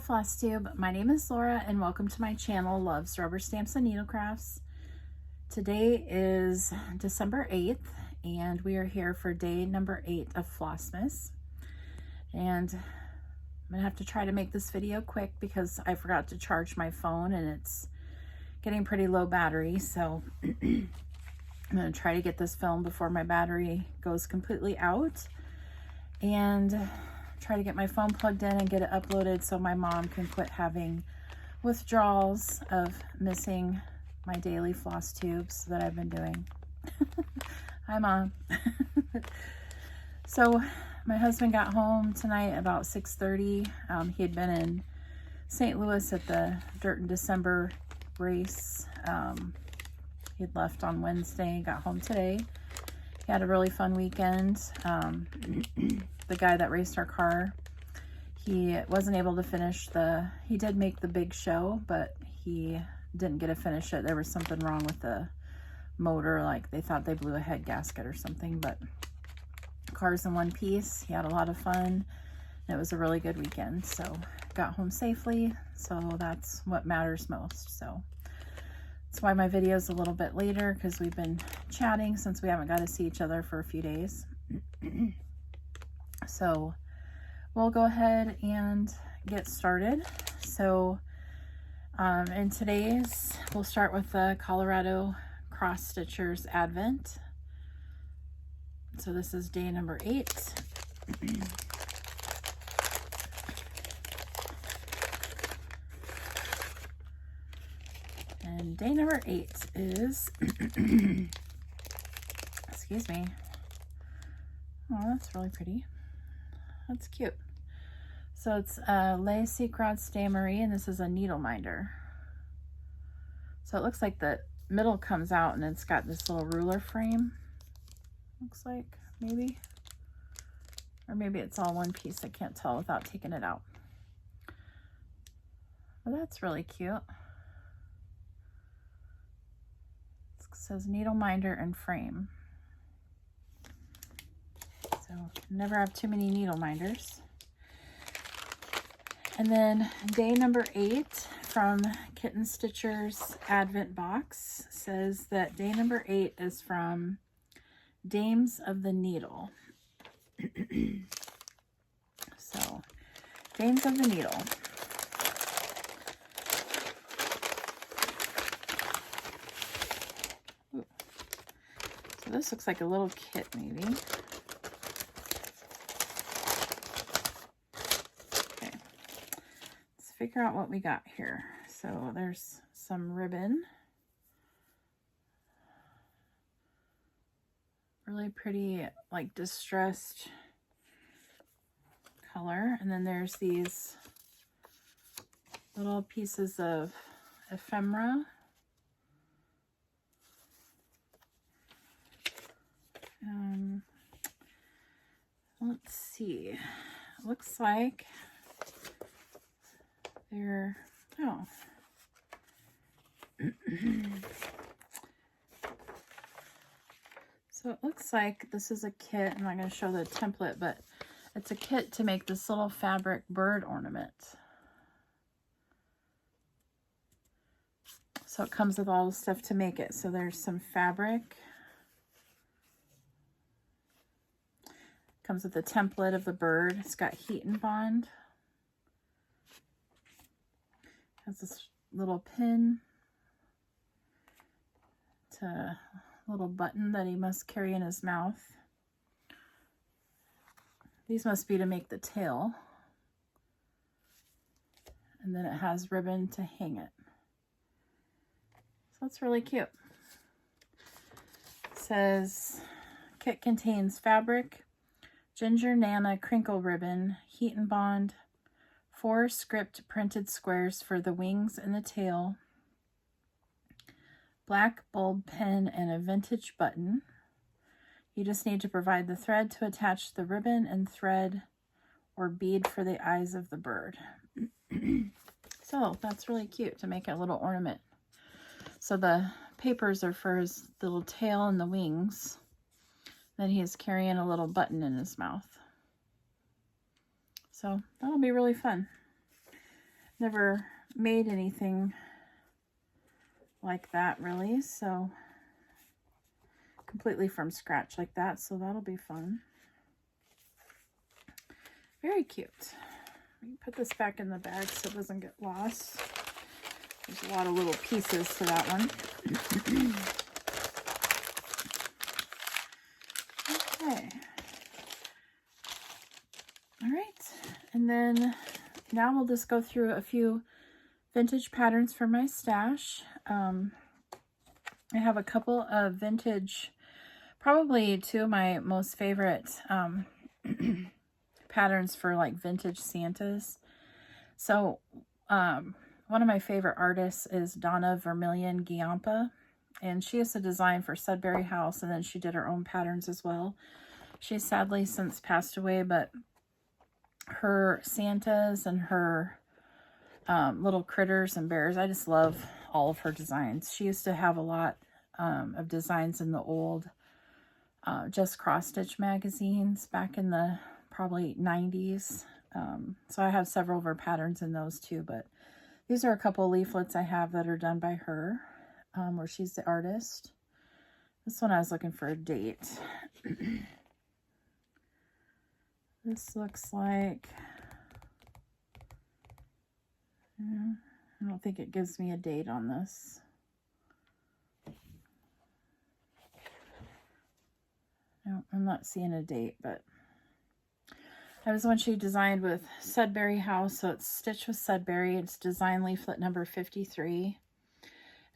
Floss Tube. My name is Laura and welcome to my channel, Loves Rubber Stamps and Needle Crafts. Today is December 8th and we are here for day number 8 of Flossmas. And I'm gonna have to try to make this video quick because I forgot to charge my phone and it's getting pretty low battery. So I'm gonna try to get this filmed before my battery goes completely out and try to get my phone plugged in and get it uploaded so my mom can quit having withdrawals of missing my daily floss tubes that I've been doing. Hi, Mom. So my husband got home tonight about 6:30. He had been in St. Louis at the Dirt in December race. He had left on Wednesday, got home today. He had a really fun weekend. The guy that raced our car, he wasn't able to finish he did make the big show, but he didn't get to finish it. There was something wrong with the motor, like they thought they blew a head gasket or something, but car's in one piece. He had a lot of fun. It was a really good weekend, so got home safely, so that's what matters most. So that's why my video is a little bit later, because we've been chatting since we haven't got to see each other for a few days. So we'll go ahead and get started. So in today's, we'll start with the Colorado Cross Stitchers Advent. So this is day number 8. And day number 8 is, excuse me. Oh, that's really pretty. That's cute. So it's Le Secret de Marie, and this is a needle minder. So it looks like the middle comes out and it's got this little ruler frame. Looks like, maybe. Or maybe it's all one piece. I can't tell without taking it out. Well, that's really cute. It says needle minder and frame. So never have too many needle minders. And then day number 8 from Kitten Stitchers Advent Box says that day number 8 is from Dames of the Needle. So Dames of the Needle. Ooh. So this looks like a little kit maybe. Figure out what we got here. So there's some ribbon, really pretty, like distressed color, and then there's these little pieces of ephemera. Let's see, it looks like they're, oh. So it looks like this is a kit. I'm not going to show the template, but it's a kit to make this little fabric bird ornament. So it comes with all the stuff to make it. So there's some fabric. Comes with the template of the bird. It's got heat and bond. Has this little pin to a little button that he must carry in his mouth. These must be to make the tail. And then it has ribbon to hang it. So that's really cute. It says, kit contains fabric, ginger nana crinkle ribbon, heat and bond, 4 script printed squares for the wings and the tail, black bulb pen, and a vintage button. You just need to provide the thread to attach the ribbon and thread or bead for the eyes of the bird. So that's really cute to make a little ornament. So the papers are for his little tail and the wings. Then he's carrying a little button in his mouth. So that'll be really fun. Never made anything like that really, so completely from scratch like that, so that'll be fun. Very cute. Let me put this back in the bag so it doesn't get lost. There's a lot of little pieces to that one. Okay. All right, and then now we'll just go through a few vintage patterns for my stash. I have a couple of vintage, probably two of my most favorite patterns for like vintage Santas. So one of my favorite artists is Donna Vermillion Giampa, and she used to design for Sudbury House, and then she did her own patterns as well. She's sadly since passed away, but her Santas and her little critters and bears, I just love all of her designs. She used to have a lot of designs in the old Just Cross Stitch magazines back in the probably 90s. So I have several of her patterns in those too, but these are a couple of leaflets I have that are done by her, where she's the artist. This one I was looking for a date. This looks like, I don't think it gives me a date on this. No, I'm not seeing a date, but that was one she designed with Sudbury House, so it's stitched with Sudbury. It's design leaflet number 53.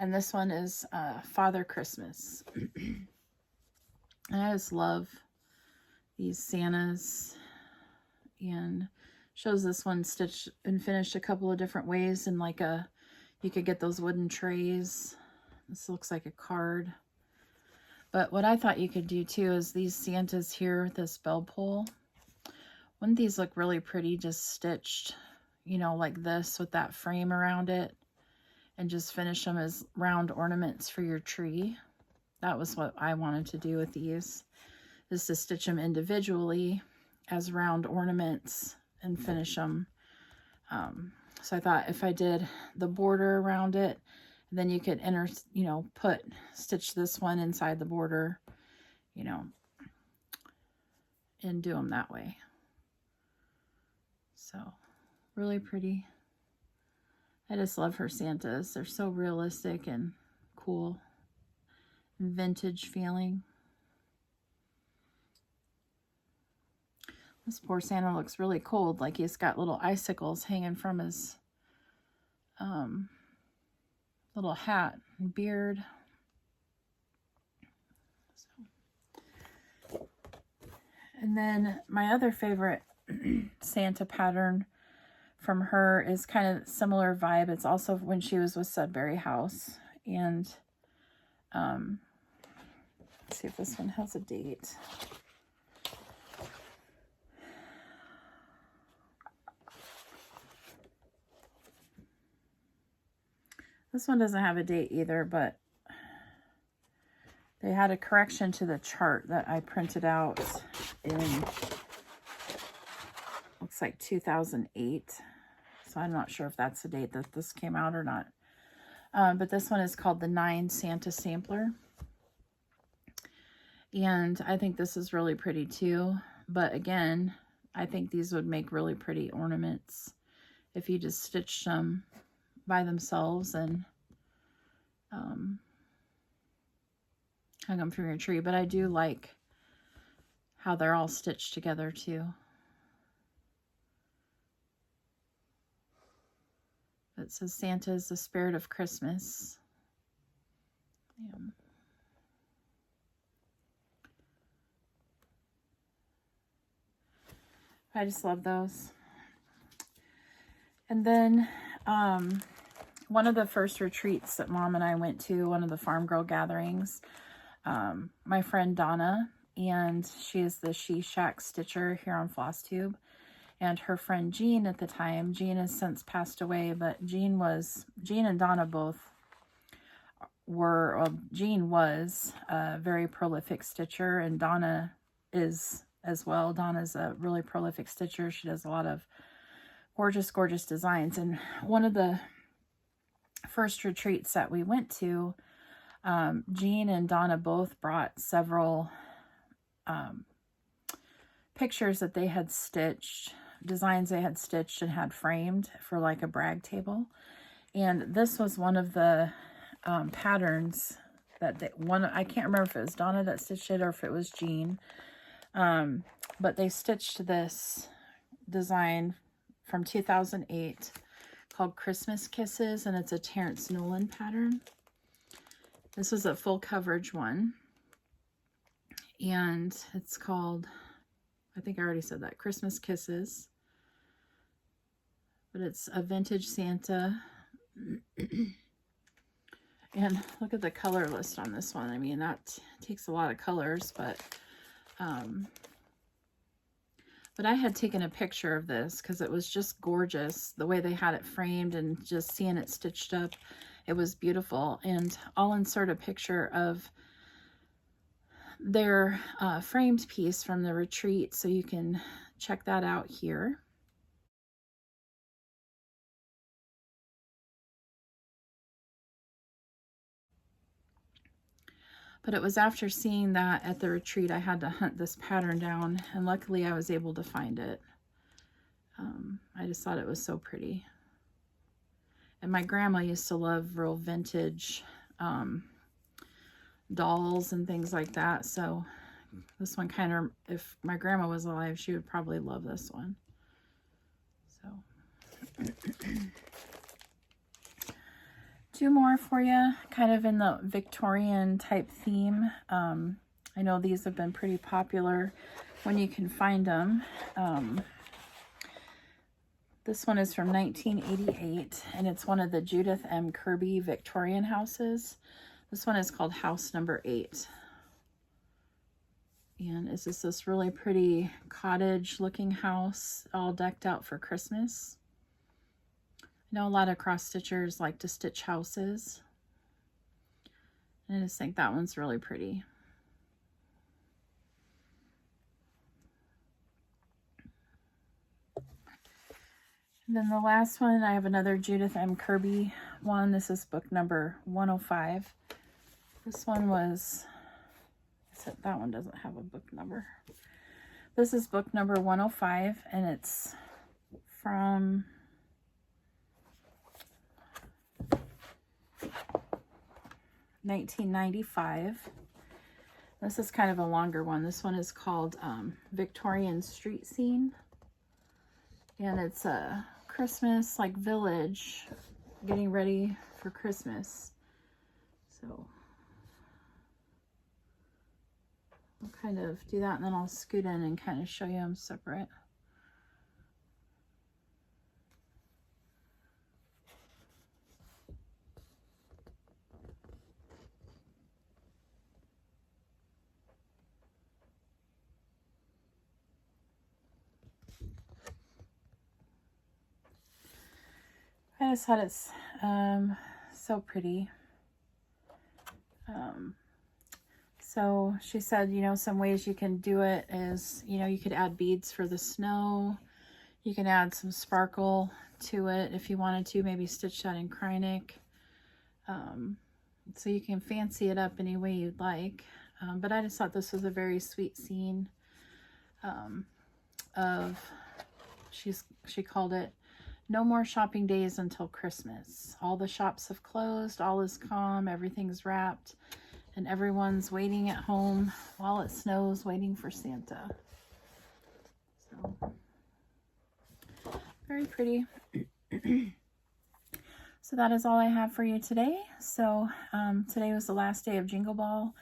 And this one is Father Christmas. And I just love these Santas. And shows this one stitched and finished a couple of different ways, and like you could get those wooden trays. This looks like a card. But what I thought you could do too is these Santas here, this bell pull. Wouldn't these look really pretty just stitched, you know, like this with that frame around it, and just finish them as round ornaments for your tree? That was what I wanted to do with these, is to stitch them individually as round ornaments and finish them. So I thought if I did the border around it, then you could stitch this one inside the border, you know, and do them that way. So really pretty. I just love her Santas. They're so realistic and cool and vintage feeling. This poor Santa looks really cold, like he's got little icicles hanging from his little hat and beard. So. And then my other favorite Santa pattern from her is kind of similar vibe. It's also when she was with Sudbury House. And let's see if this one has a date. This one doesn't have a date either, but they had a correction to the chart that I printed out in, looks like 2008. So I'm not sure if that's the date that this came out or not. But this one is called the 9 Santa Sampler. And I think this is really pretty too. But again, I think these would make really pretty ornaments if you just stitched them by themselves and hung them from your tree. But I do like how they're all stitched together too. It says Santa is the spirit of Christmas. Yeah. I just love those. And then one of the first retreats that Mom and I went to, one of the farm girl gatherings, my friend Donna, and she is the She Shack Stitcher here on FlossTube, and her friend Jean at the time. Jean has since passed away, but Jean and Donna both were, well, Jean was a very prolific stitcher, and Donna is as well. Donna's a really prolific stitcher. She does a lot of gorgeous, gorgeous designs. And one of the first retreats that we went to, Jean and Donna both brought several pictures that they had stitched, designs they had stitched and had framed for like a brag table. And this was one of the patterns that I can't remember if it was Donna that stitched it or if it was Jean. But they stitched this design from 2008 called Christmas Kisses, and it's a Terrence Nolan pattern. This was a full coverage one, and it's called, I think I already said that, Christmas Kisses, but it's a vintage Santa. And look at the color list on this one. I mean, that takes a lot of colors, but I had taken a picture of this because it was just gorgeous. The way they had it framed and just seeing it stitched up, it was beautiful. And I'll insert a picture of their framed piece from the retreat so you can check that out here. But it was after seeing that at the retreat, I had to hunt this pattern down, and luckily I was able to find it. I just thought it was so pretty. And my grandma used to love real vintage dolls and things like that. So this one kind of, if my grandma was alive, she would probably love this one. So two more for you, kind of in the Victorian type theme. I know these have been pretty popular when you can find them. This one is from 1988, and it's one of the Judith M. Kirby Victorian houses. This one is called House Number 8. And it's just this really pretty cottage-looking house, all decked out for Christmas. I know a lot of cross-stitchers like to stitch houses. And I just think that one's really pretty. And then the last one, I have another Judith M. Kirby one. This is book number 105. This one was, except that one doesn't have a book number. This is book number 105, and it's from $1995. This is kind of a longer one. This one is called Victorian Street Scene, and it's a Christmas like village getting ready for Christmas. So I'll kind of do that, and then I'll scoot in and kind of show you them separate. I just thought it's so pretty. So she said, you know, some ways you can do it is, you know, you could add beads for the snow. You can add some sparkle to it if you wanted to, maybe stitch that in Krynic. So you can fancy it up any way you'd like. But I just thought this was a very sweet scene of, she called it, "No more shopping days until Christmas. All the shops have closed, all is calm, everything's wrapped, and everyone's waiting at home while it snows, waiting for Santa." So, very pretty. So that is all I have for you today. So today was the last day of Jingle Ball.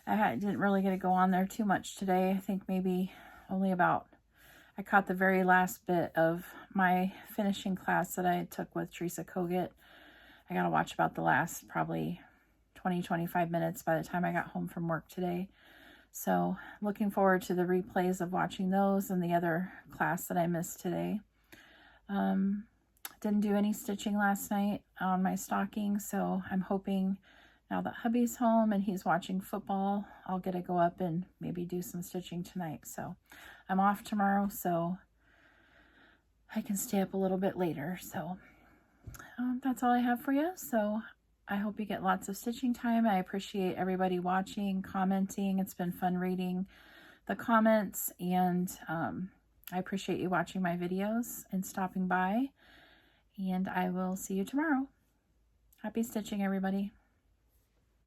I didn't really get to go on there too much today. I think maybe only about, I caught the very last bit of my finishing class that I took with Teresa Kogut. I got to watch about the last probably 20-25 minutes by the time I got home from work today. So looking forward to the replays of watching those and the other class that I missed today. Didn't do any stitching last night on my stocking, so I'm hoping now that hubby's home and he's watching football, I'll get to go up and maybe do some stitching tonight. So I'm off tomorrow, so I can stay up a little bit later. So that's all I have for you. So I hope you get lots of stitching time. I appreciate everybody watching, commenting. It's been fun reading the comments, and I appreciate you watching my videos and stopping by, and I will see you tomorrow. Happy stitching, everybody.